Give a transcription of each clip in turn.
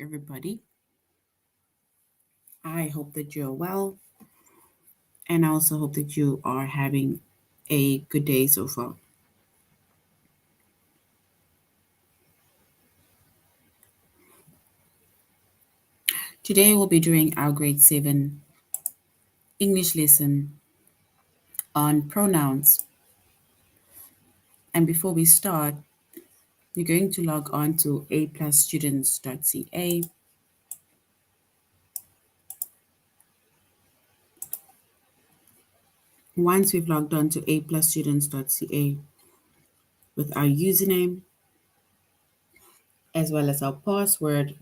everybody. I hope that you're well, and I also hope that you are having a good day so far. Today, we'll be doing our grade 7 English lesson on pronouns. And before we start, you're going to log on to aplusstudents.ca. Once we've logged on to aplusstudents.ca with our username as well as our password,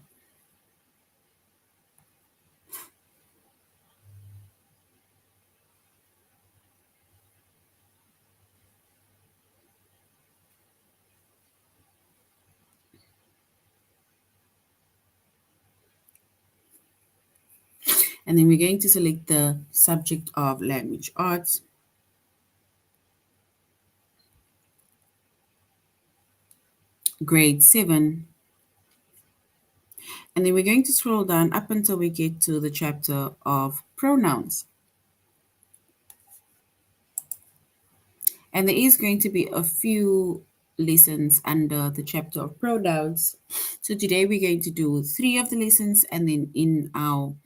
and then we're going to select the subject of language arts. Grade 7. And then we're going to scroll down up until we get to the chapter of pronouns. And there is going to be a few lessons under the chapter of pronouns. So today we're going to do 3 of the lessons, and then in our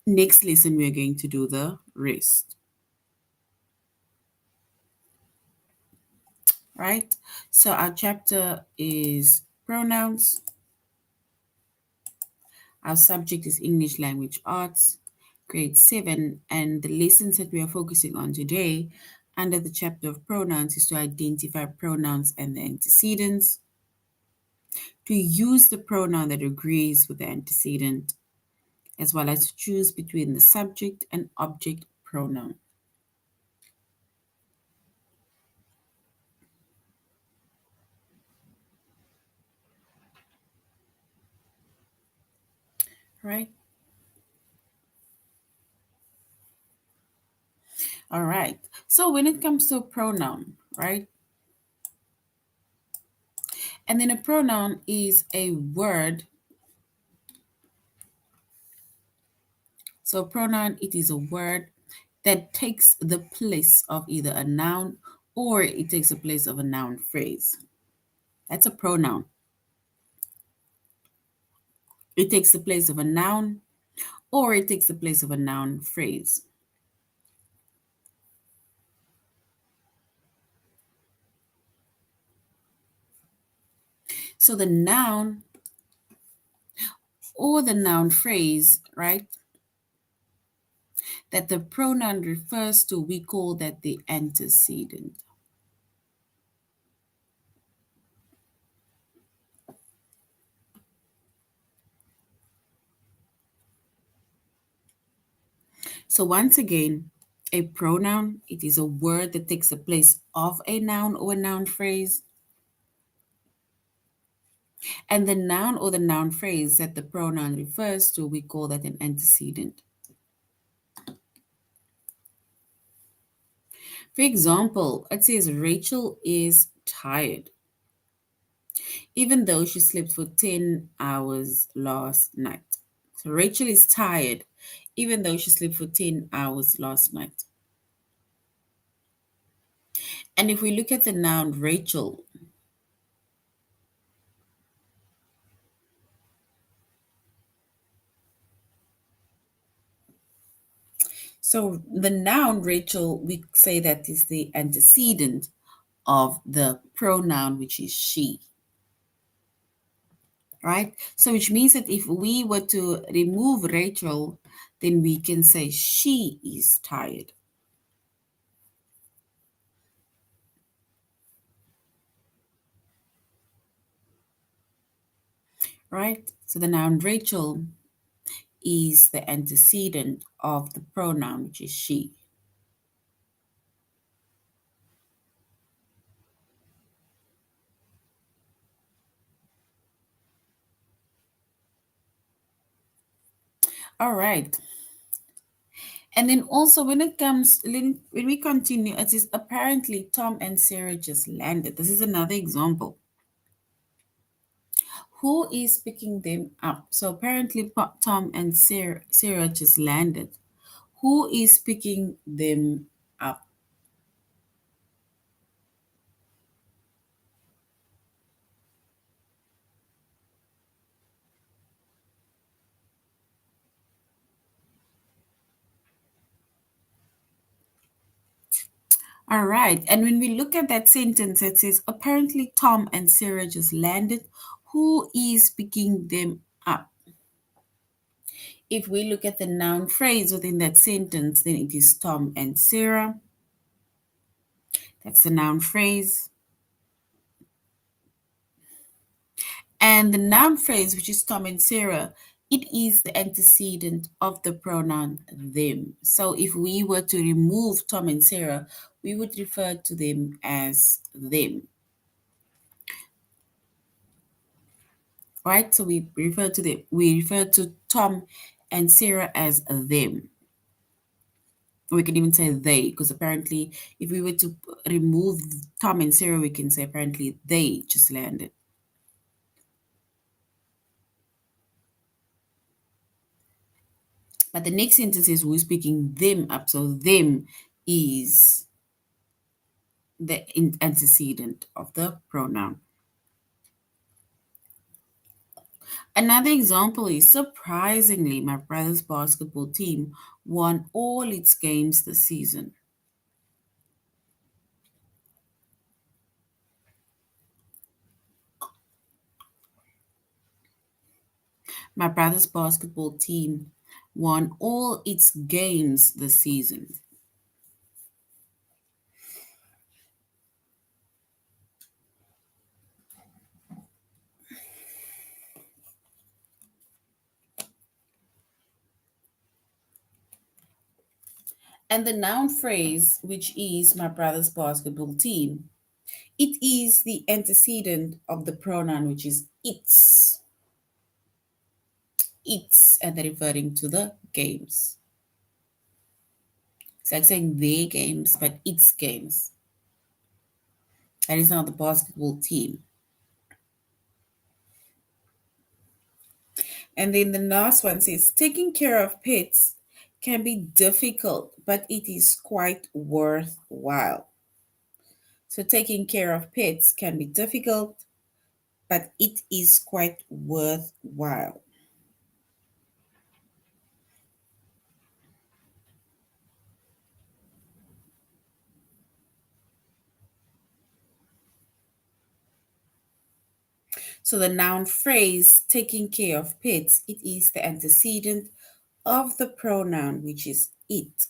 next lesson, we're going to do the rest. Right? So our chapter is pronouns. Our subject is English Language Arts, grade 7, and the lessons that we are focusing on today under the chapter of pronouns is to identify pronouns and the antecedents, to use the pronoun that agrees with the antecedent, as well as to choose between the subject and object pronoun. Right? All right. So when it comes to a pronoun, right? And then a pronoun is a word. So pronoun, it is a word that takes the place of either a noun or it takes the place of a noun phrase. That's a pronoun. It takes the place of a noun or it takes the place of a noun phrase. So the noun or the noun phrase, right, that the pronoun refers to, we call that the antecedent. So once again, a pronoun, it is a word that takes the place of a noun or a noun phrase. And the noun or the noun phrase that the pronoun refers to, we call that an antecedent. For example, it says Rachel is tired, even though she slept for 10 hours last night. So Rachel is tired, even though she slept for 10 hours last night. And if we look at the noun Rachel, so the noun Rachel, we say that is the antecedent of the pronoun, which is she. Right? So which means that if we were to remove Rachel, then we can say she is tired. Right? So the noun Rachel is the antecedent of the pronoun, which is she. All right. And then also when we continue, it is apparently Tom and Sarah just landed. This is another example. Who is picking them up? So apparently Tom and Sarah just landed. Who is picking them up? All right. And when we look at that sentence, it says, apparently Tom and Sarah just landed. Who is picking them up? If we look at the noun phrase within that sentence, then it is Tom and Sarah. That's the noun phrase. And the noun phrase, which is Tom and Sarah, it is the antecedent of the pronoun them. So if we were to remove Tom and Sarah, we would refer to them as them. Right? So we refer to Tom and Sarah as them. We can even say they, because apparently if we were to remove Tom and Sarah, we can say apparently they just landed. But the next sentence is who's picking them up. So them is the antecedent of the pronoun. Another example is surprisingly, my brother's basketball team won all its games this season. My brother's basketball team won all its games this season. And the noun phrase, which is my brother's basketball team, it is the antecedent of the pronoun, which is its. Its, and they're referring to the games. It's like saying their games, but its games. That is not the basketball team. And then the last one says, taking care of pets can be difficult, but it is quite worthwhile. So taking care of pets can be difficult, but it is quite worthwhile. So the noun phrase taking care of pets, it is the antecedent of the pronoun, which is it.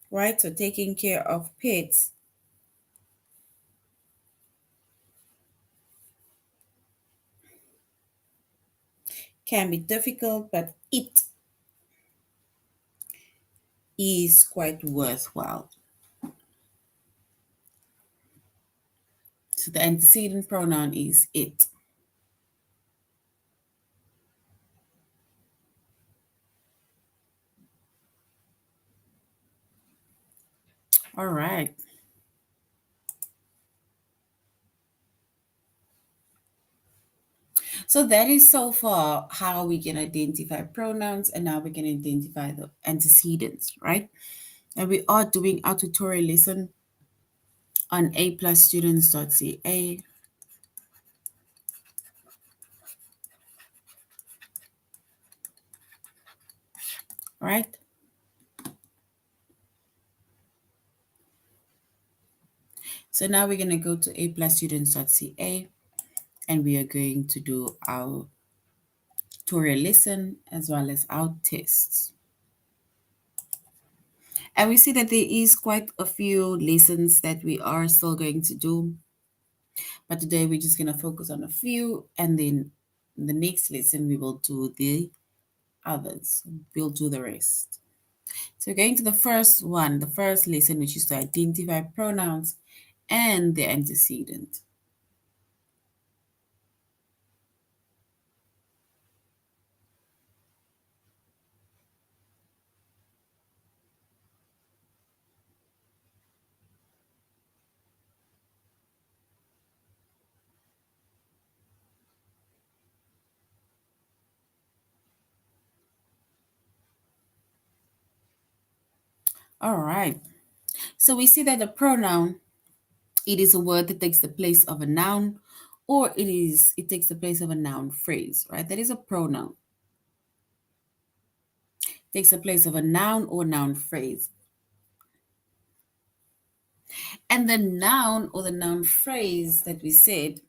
Right? So taking care of pets can be difficult, but it is quite worthwhile. So the antecedent pronoun is it. All right. So that is so far how we can identify pronouns, and now we can identify the antecedents, right? And we are doing our tutorial lesson on aplusstudents.ca, right? So now we're going to go to aplusstudents.ca and we are going to do our tutorial lesson as well as our tests. And we see that there is quite a few lessons that we are still going to do. But today we're just going to focus on a few, and then in the next lesson we will do the others. We'll do the rest. So going to the first one, the first lesson, which is to identify pronouns and their antecedent. All right. So we see that the pronoun, it is a word that takes the place of a noun, or it takes the place of a noun phrase, right? That is a pronoun. Takes the place of a noun or noun phrase. And the noun or the noun phrase that we said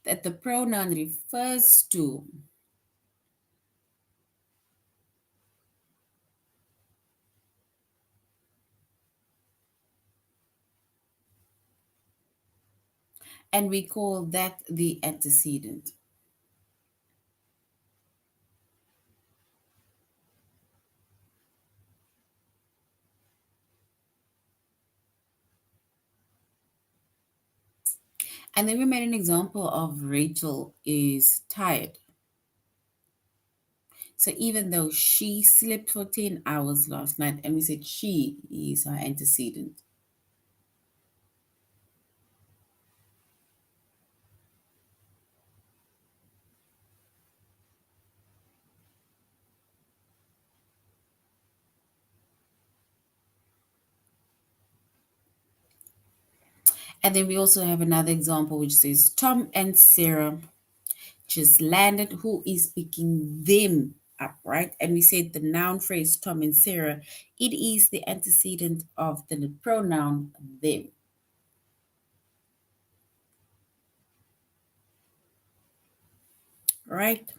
that the pronoun refers to, and we call that the antecedent. And then we made an example of Rachel is tired. So even though she slept for 10 hours last night, and we said she is her antecedent. And then we also have another example which says Tom and Sarah just landed. Who is picking them up, right? And we said the noun phrase Tom and Sarah, it is the antecedent of the pronoun them, right?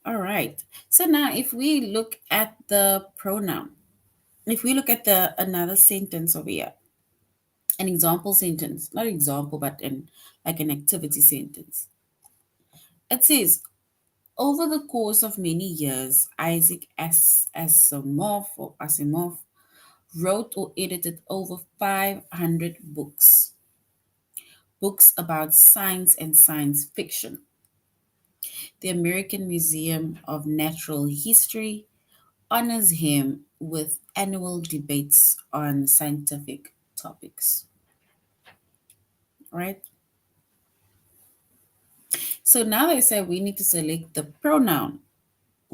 All right. So now if we look at the pronoun, if we look at the another sentence over here, an example sentence, not example, but like an activity sentence. It says, over the course of many years, Isaac Asimov wrote or edited over 500 books about science and science fiction. The American Museum of Natural History honors him with annual debates on scientific topics. Right? So now they say we need to select the pronoun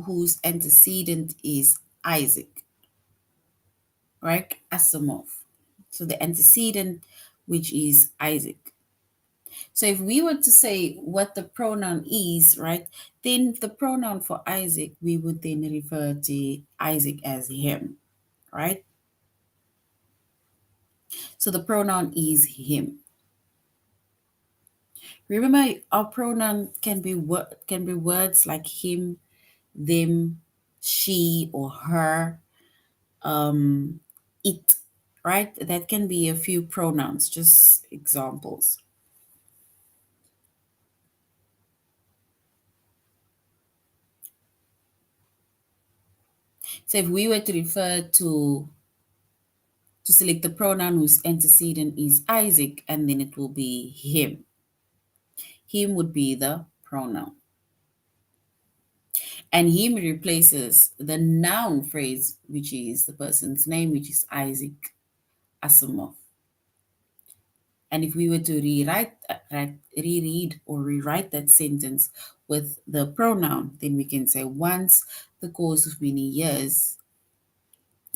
whose antecedent is Isaac, right? Asimov. So the antecedent, which is Isaac. So if we were to say what the pronoun is, right, then the pronoun for Isaac, we would then refer to Isaac as him, right? So the pronoun is him. Remember, our pronoun can be words like him, them, she, or her, it, right? That can be a few pronouns, just examples. So if we were to refer to select the pronoun whose antecedent is Isaac, and then it will be him. Him would be the pronoun. And him replaces the noun phrase, which is the person's name, which is Isaac Asimov. And if we were to reread or rewrite that sentence with the pronoun, then we can say once the course of many years,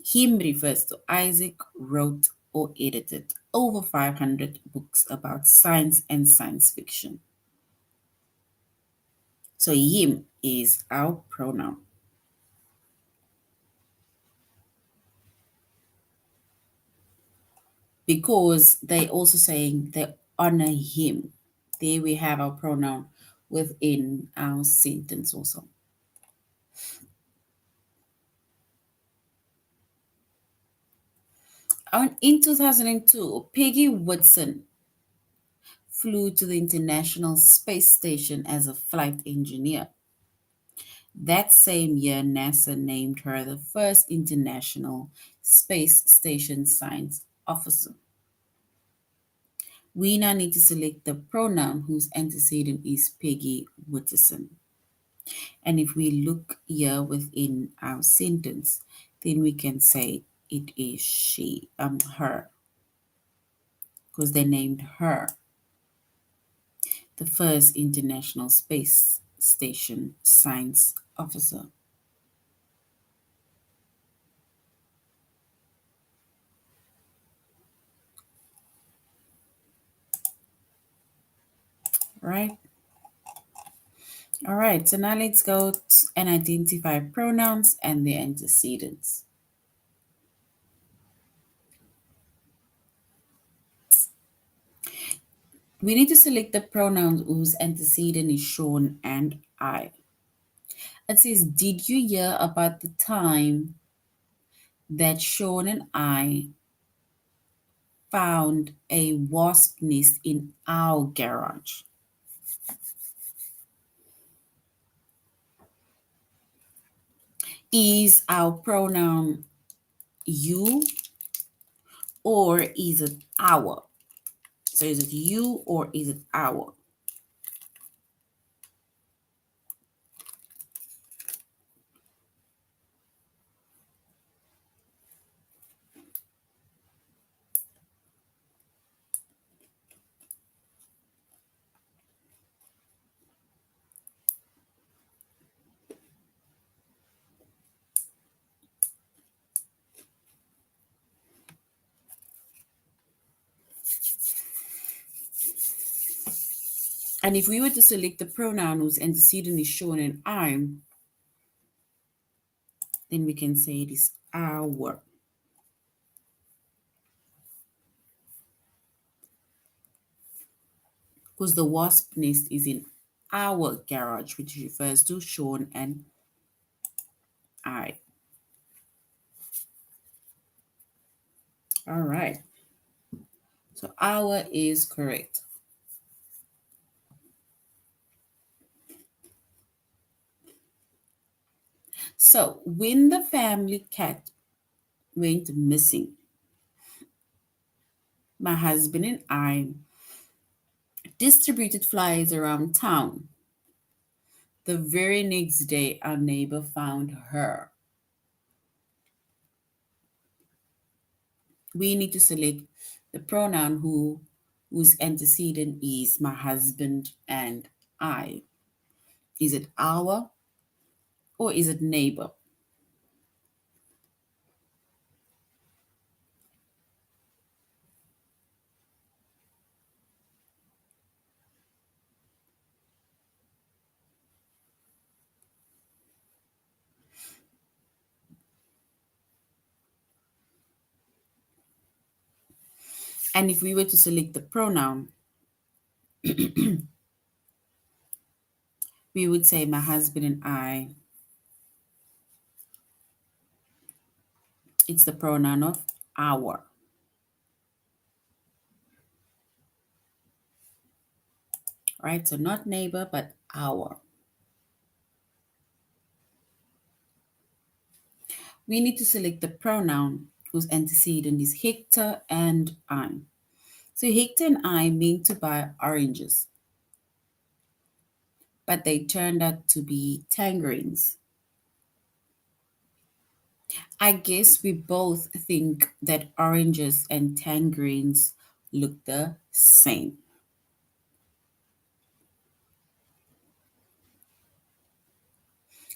him refers to Isaac wrote or edited over 500 books about science and science fiction. So him is our pronoun. Because they also saying they honor him. There we have our pronoun within our sentence also. In 2002, Peggy Whitson flew to the International Space Station as a flight engineer. That same year, NASA named her the first International Space Station Science Officer. We now need to select the pronoun whose antecedent is Peggy Whitson. And if we look here within our sentence, then we can say it is her, because they named her the first International Space station science officer. Right? All right, so now let's go and identify pronouns and their antecedents. We need to select the pronoun whose antecedent is Sean and I. It says, did you hear about the time that Sean and I found a wasp nest in our garage? Is our pronoun you or is it our? So is it you or is it our? And if we were to select the pronoun whose antecedent is Sean and I, then we can say it is our. Because the wasp nest is in our garage, which refers to Sean and I. All right. So our is correct. So when the family cat went missing, my husband and I distributed flyers around town. The very next day, our neighbor found her. We need to select the pronoun whose antecedent is my husband and I. Is it our or is it neighbor? And if we were to select the pronoun, we would say my husband and I. It's the pronoun of our. Right? So not neighbor, but our. We need to select the pronoun whose antecedent is Hector and I. So Hector and I meant to buy oranges, but they turned out to be tangerines. I guess we both think that oranges and tangerines look the same.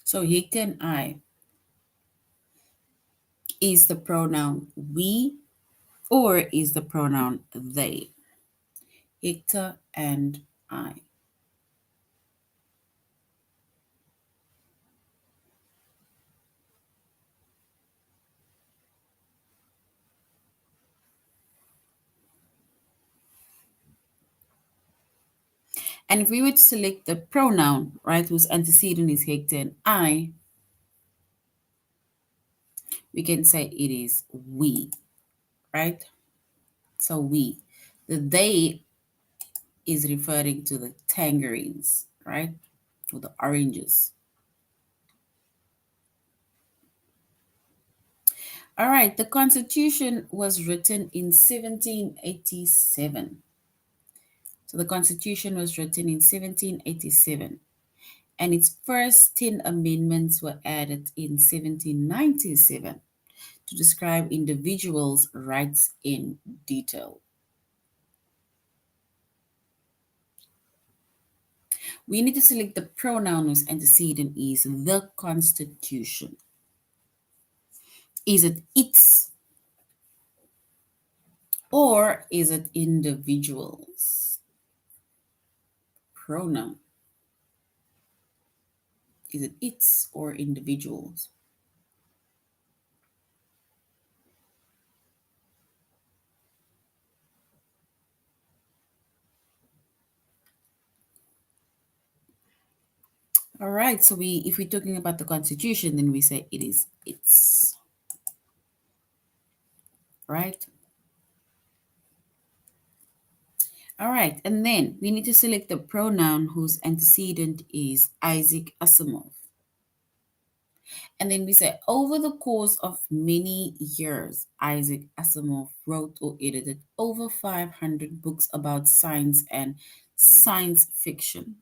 So Hector and I is the pronoun we or is the pronoun they? Hector and I. And if we were to select the pronoun, right, whose antecedent is Hector and I, we can say it is we, right? So we. The they is referring to the tangerines, right? Or the oranges. All right, the Constitution was written in 1787. So the Constitution was written in 1787, and its first 10 amendments were added in 1797 to describe individuals' rights in detail. We need to select the pronoun whose antecedent is the Constitution. Is it its, or is it individuals? Pronoun. Is it its or individuals? All right, so if we're talking about the Constitution, then we say it is its, right? All right, and then we need to select the pronoun whose antecedent is Isaac Asimov. And then we say, over the course of many years, Isaac Asimov wrote or edited over 500 books about science and science fiction.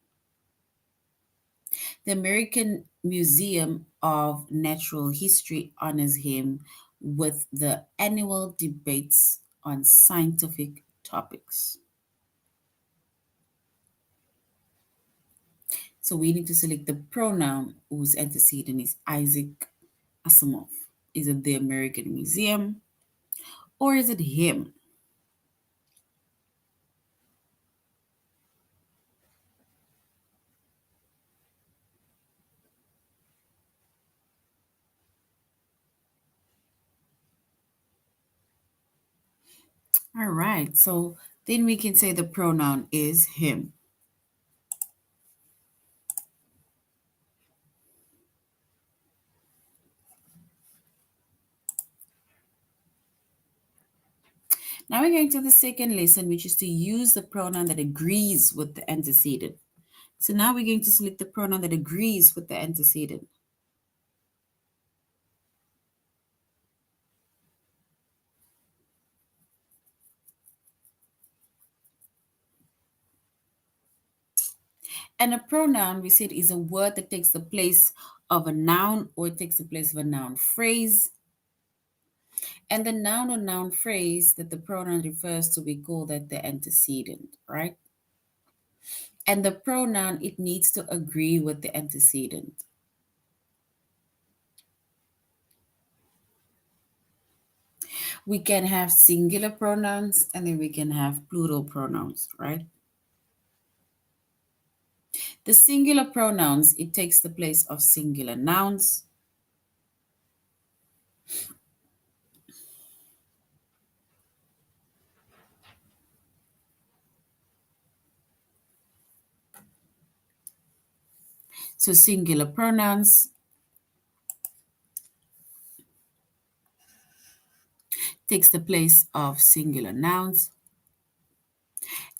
The American Museum of Natural History honors him with the annual debates on scientific topics. So we need to select the pronoun whose antecedent is Isaac Asimov. Is it the American Museum or is it him? All right, so then we can say the pronoun is him. Now we're going to the second lesson, which is to use the pronoun that agrees with the antecedent. So now we're going to select the pronoun that agrees with the antecedent. And a pronoun, we said, is a word that takes the place of a noun or it takes the place of a noun phrase. And the noun or noun phrase that the pronoun refers to, we call that the antecedent, right? And the pronoun, it needs to agree with the antecedent. We can have singular pronouns and then we can have plural pronouns, right? The singular pronouns, it takes the place of singular nouns. So singular pronouns takes the place of singular nouns.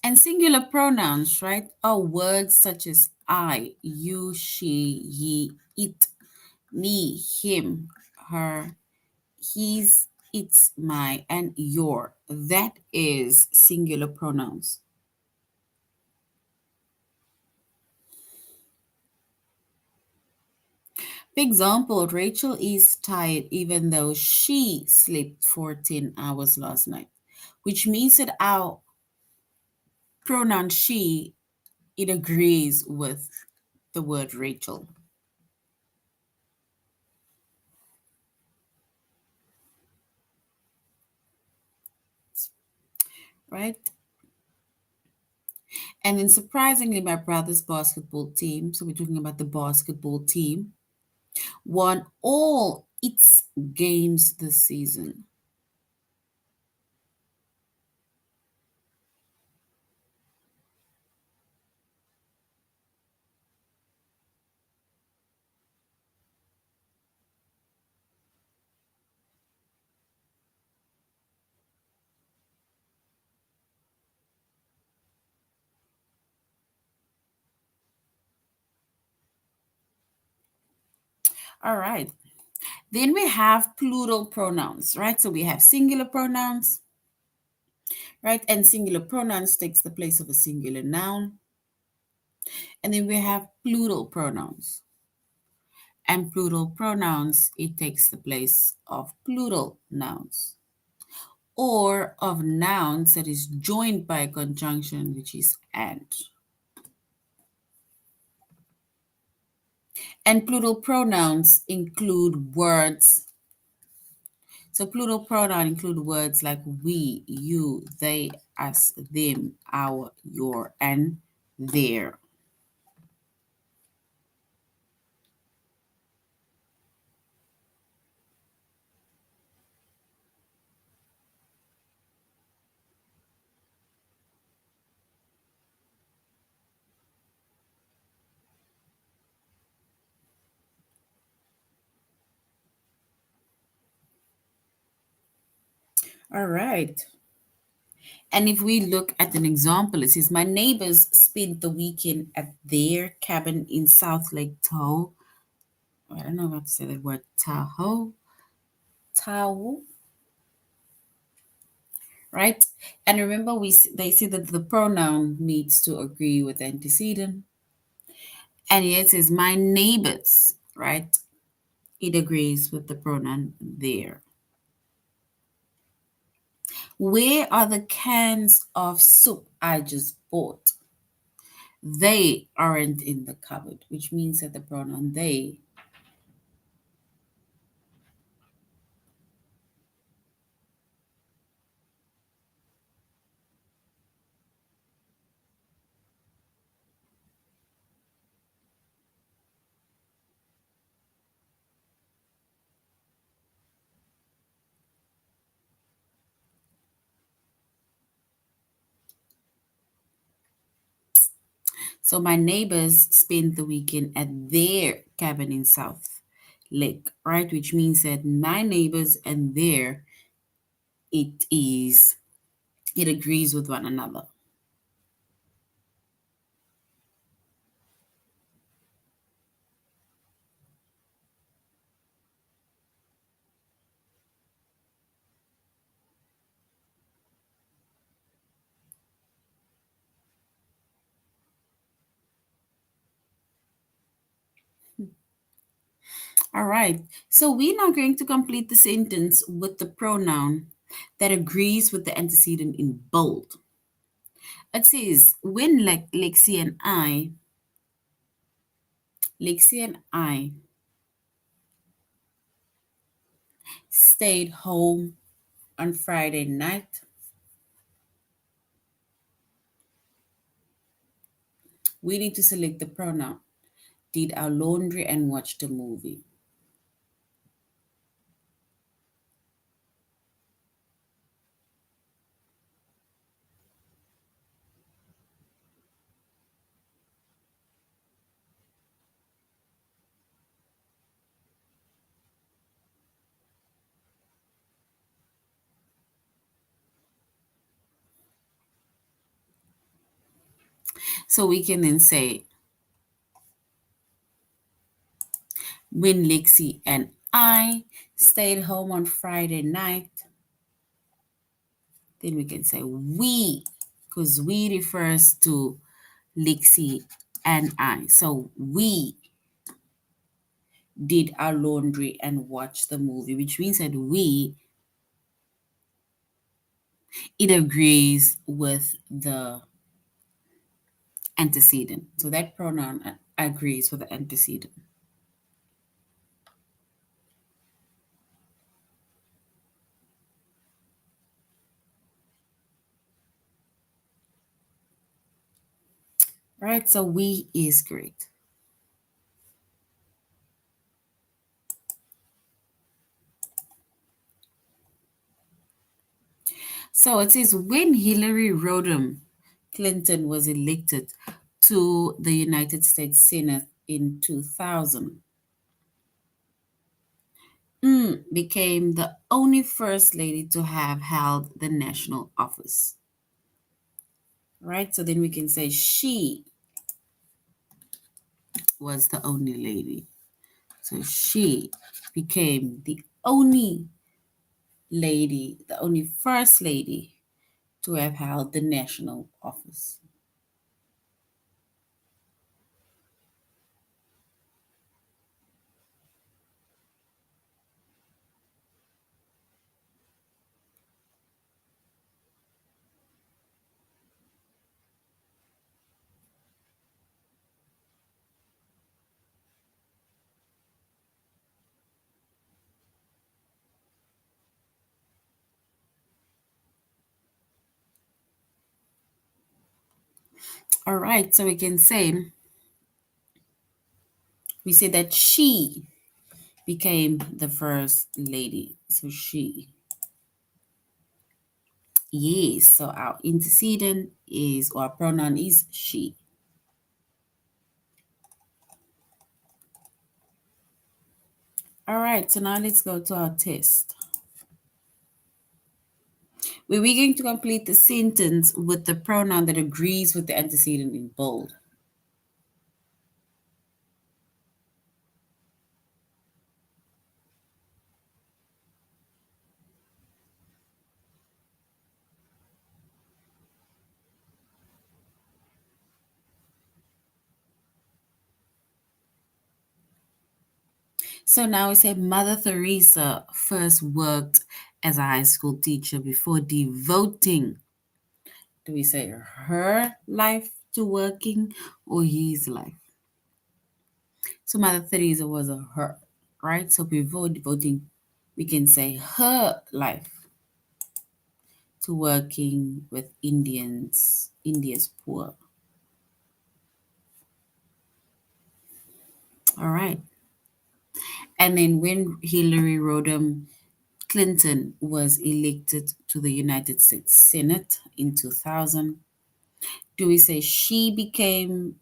And singular pronouns, right, are words such as I, you, she, ye, it, me, him, her, his, its, my, and your. That is singular pronouns. For example, Rachel is tired even though she slept 14 hours last night, which means that our pronoun she, it agrees with the word Rachel. Right? And then surprisingly, my brother's basketball team, so we're talking about the basketball team, won all its games this season. All right. Then we have plural pronouns, right? So we have singular pronouns, right? And singular pronouns takes the place of a singular noun. And then we have plural pronouns. And plural pronouns, it takes the place of plural nouns or of nouns that is joined by a conjunction, which is and. And plural pronouns include words. So plural pronoun include words like we, you, they, us, them, our, your, and their. All right. And if we look at an example, it says, my neighbors spent the weekend at their cabin in South Lake Tahoe. I don't know how to say that word, Tahoe. Tahoe, right? And remember, they say that the pronoun needs to agree with the antecedent. And here it says, my neighbors, right? It agrees with the pronoun there. Where are the cans of soup I just bought? They aren't in the cupboard, which means that the pronoun they. So my neighbors spent the weekend at their cabin in South Lake, right? Which means that my neighbors and their, it is, it agrees with one another. All right. So we're now going to complete the sentence with the pronoun that agrees with the antecedent in bold. It says, when Lexi and I stayed home on Friday night, we need to select the pronoun. Did our laundry and watched a movie. So we can then say, when Lexi and I stayed home on Friday night, then we can say we, because we refers to Lexi and I. So we did our laundry and watched the movie, which means that we, it agrees with the antecedent. So that pronoun agrees with the antecedent. Right? So we is great. So it says, when Hillary Rodham Clinton was elected to the United States Senate in 2000, became the only first lady to have held the national office. Right? So then we can say she was the only lady. So she became the only lady, the only first lady to have held the national office. All right, so we say that she became the first lady. So she. Yes, so our antecedent is, or our pronoun is she. All right, so now let's go to our test. We're going to complete the sentence with the pronoun that agrees with the antecedent in bold. So now we say Mother Teresa first worked as a high school teacher before devoting. Do we say her life to working or his life? So Mother Teresa was a her, right? So before devoting, we can say her life to working with India's poor. All right. And then when Hillary Rodham Clinton was elected to the United States Senate in 2000, do we say she became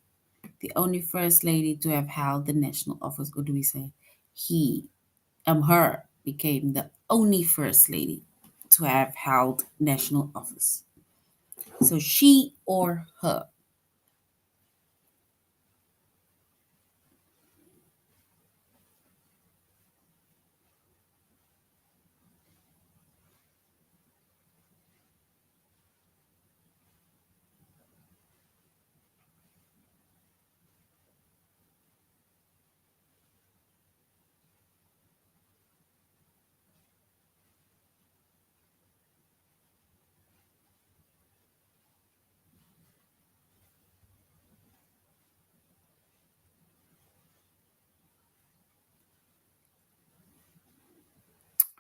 the only first lady to have held the national office, or do we say her became the only first lady to have held national office? So she or her.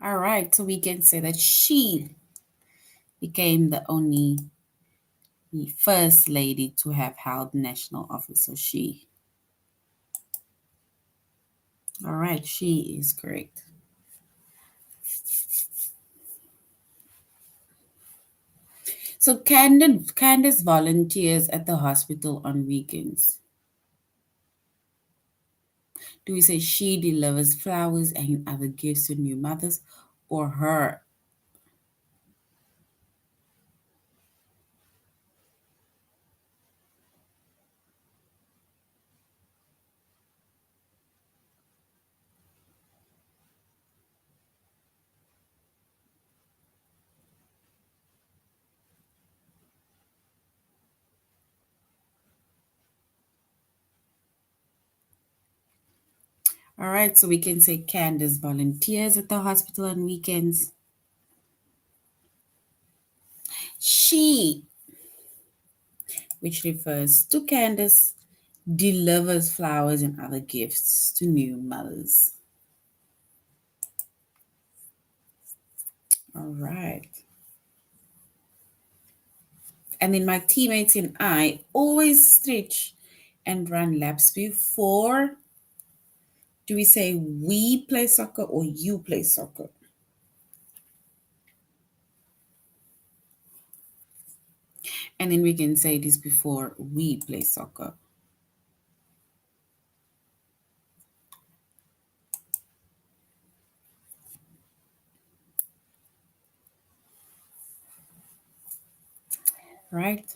All right, so we can say that she became the only first lady to have held national office. So she. All right, she is correct. So Candace volunteers at the hospital on weekends. Do we say she delivers flowers and other gifts to new mothers, or her? All right, so we can say Candace volunteers at the hospital on weekends. She, which refers to Candace, delivers flowers and other gifts to new mothers. All right. And then my teammates and I always stretch and run laps before. Do we say we play soccer or you play soccer? And then we can say this before we play soccer. Right?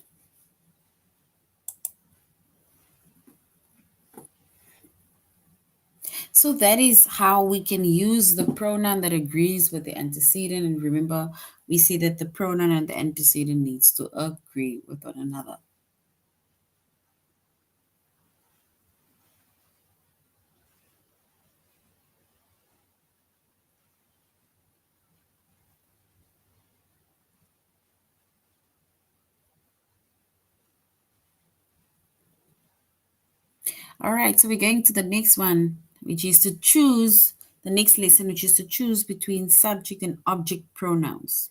So that is how we can use the pronoun that agrees with the antecedent. And remember, we see that the pronoun and the antecedent needs to agree with one another. All right, so we're going to the next one, which is to choose the next lesson, which is to choose between subject and object pronouns.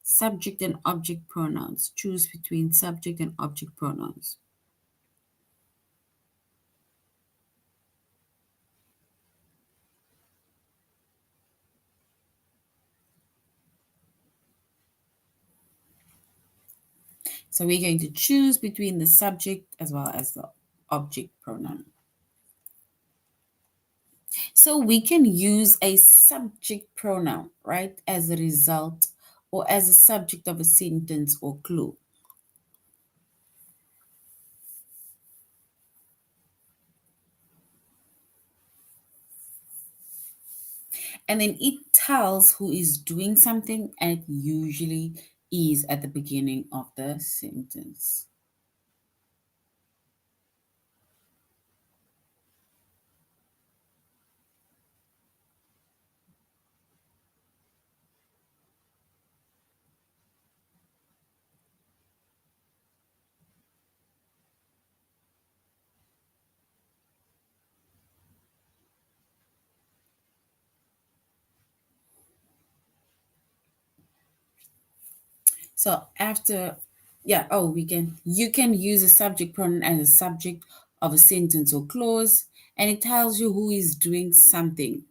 Subject and object pronouns. Choose between subject and object pronouns. So we're going to choose between the subject as well as the object pronoun. So we can use a subject pronoun, right, as a result or as a subject of a sentence or clue. And then it tells who is doing something, and it usually is at the beginning of the sentence. So after, yeah, oh, you can use a subject pronoun as a subject of a sentence or clause, and it tells you who is doing something.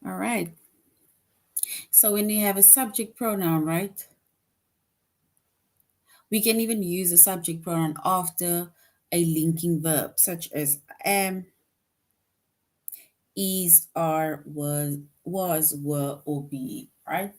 All right. So when you have a subject pronoun, right? We can even use a subject pronoun after a linking verb, such as am, is, are, was, were, or be, right?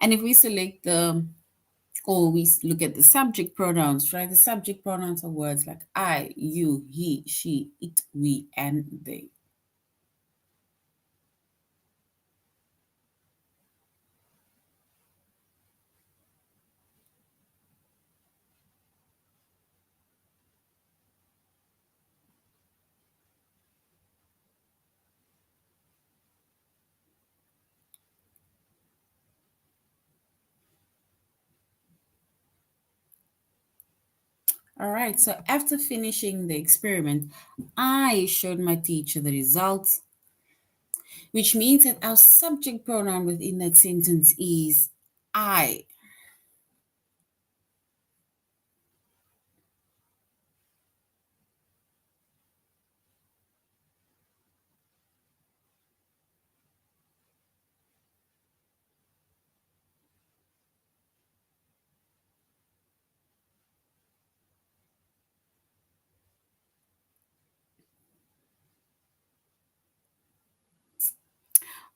And if we select or we look at the subject pronouns, right? The subject pronouns are words like I, you, he, she, it, we, and they. All right, so after finishing the experiment, I showed my teacher the results, which means that our subject pronoun within that sentence is I.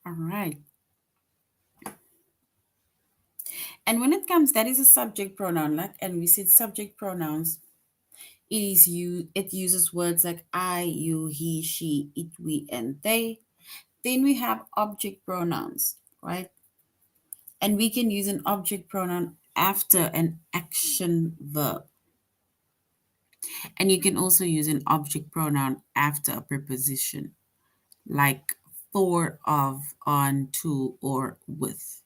All right. And when it comes, that is a subject pronoun, like, and we said subject pronouns. It uses words like I, you, he, she, it, we, and they. Then we have object pronouns, right? And we can use an object pronoun after an action verb. And you can also use an object pronoun after a preposition, like for, of, on, to, or with.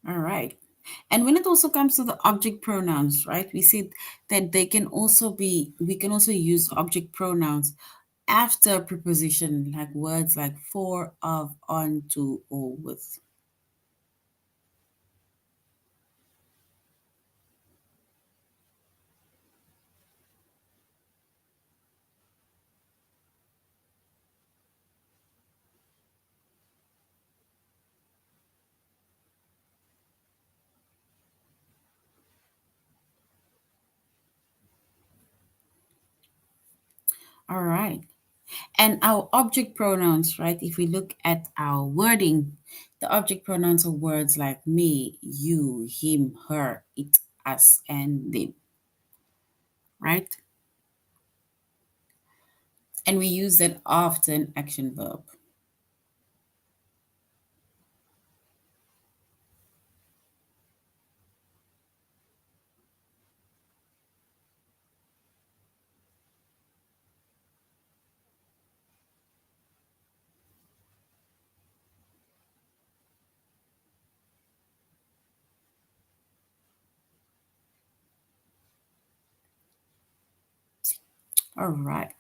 All right. And when it also comes to the object pronouns, right, we said that we can also use object pronouns after a preposition, like words like for, of, on, to, or with. All right. And our object pronouns, right? If we look at our wording, the object pronouns are words like me, you, him, her, it, us, and them, right? And we use that after an action verb. All right.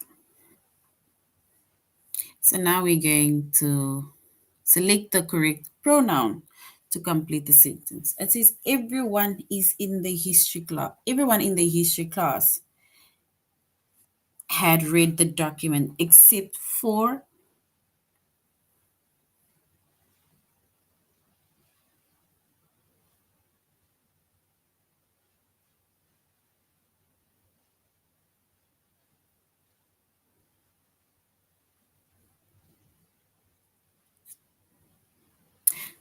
So now we're going to select the correct pronoun to complete the sentence. It says everyone is in the history class. Everyone in the history class had read the document except for,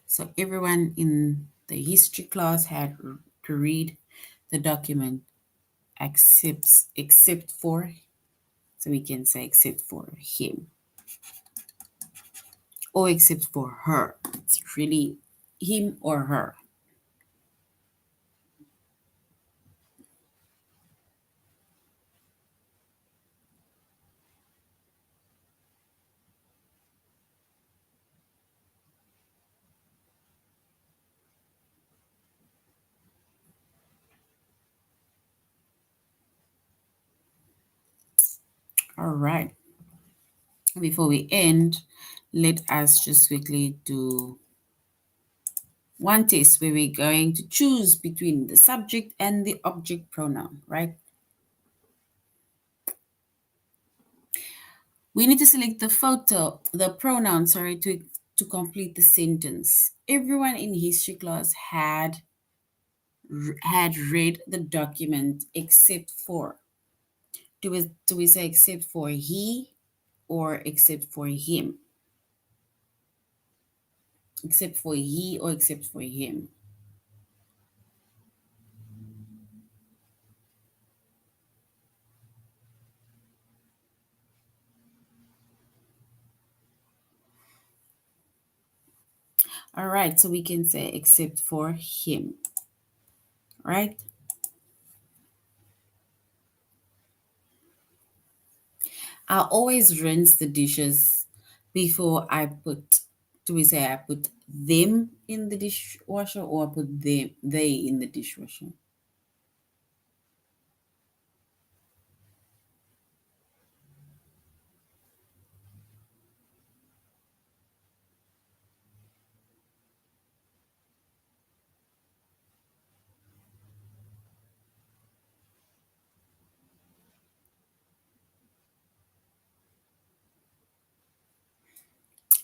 so everyone in the history class had to read the document except for, so we can say except for him or except for her. It's really him or her. All right. Before we end, let us just quickly do one test where we're going to choose between the subject and the object pronoun, right? We need to select the pronoun, sorry, to complete the sentence. Everyone in history class had read the document except for. Do we say except for he or except for him? Except for he or except for him? All right, so we can say except for him, right? I always rinse the dishes before I put, do we say I put them in the dishwasher or I put they in the dishwasher?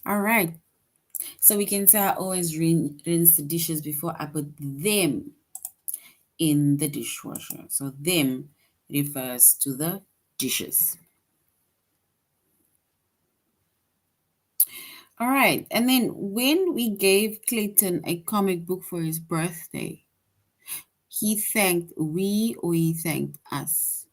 All right. So we can say I always rinse the dishes before I put them in the dishwasher. So them refers to the dishes. All right. And then when we gave Clayton a comic book for his birthday, he thanked we or he thanked us.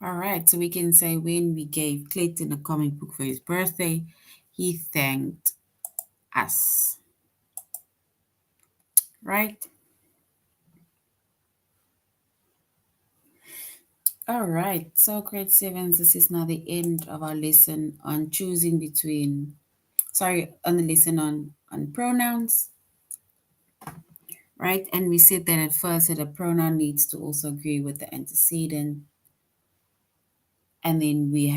All right. So we can say when we gave Clayton a comic book for his birthday, he thanked us. Right? All right. So grade sevens, this is now the end of our lesson on choosing between, sorry, on the lesson on pronouns. Right? And we said that at first that a pronoun needs to also agree with the antecedent. And then we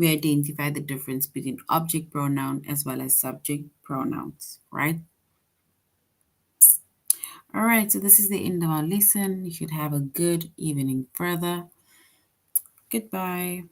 identify the difference between object pronoun as well as subject pronouns, right? All right, so this is the end of our lesson. You should have a good evening further. Goodbye.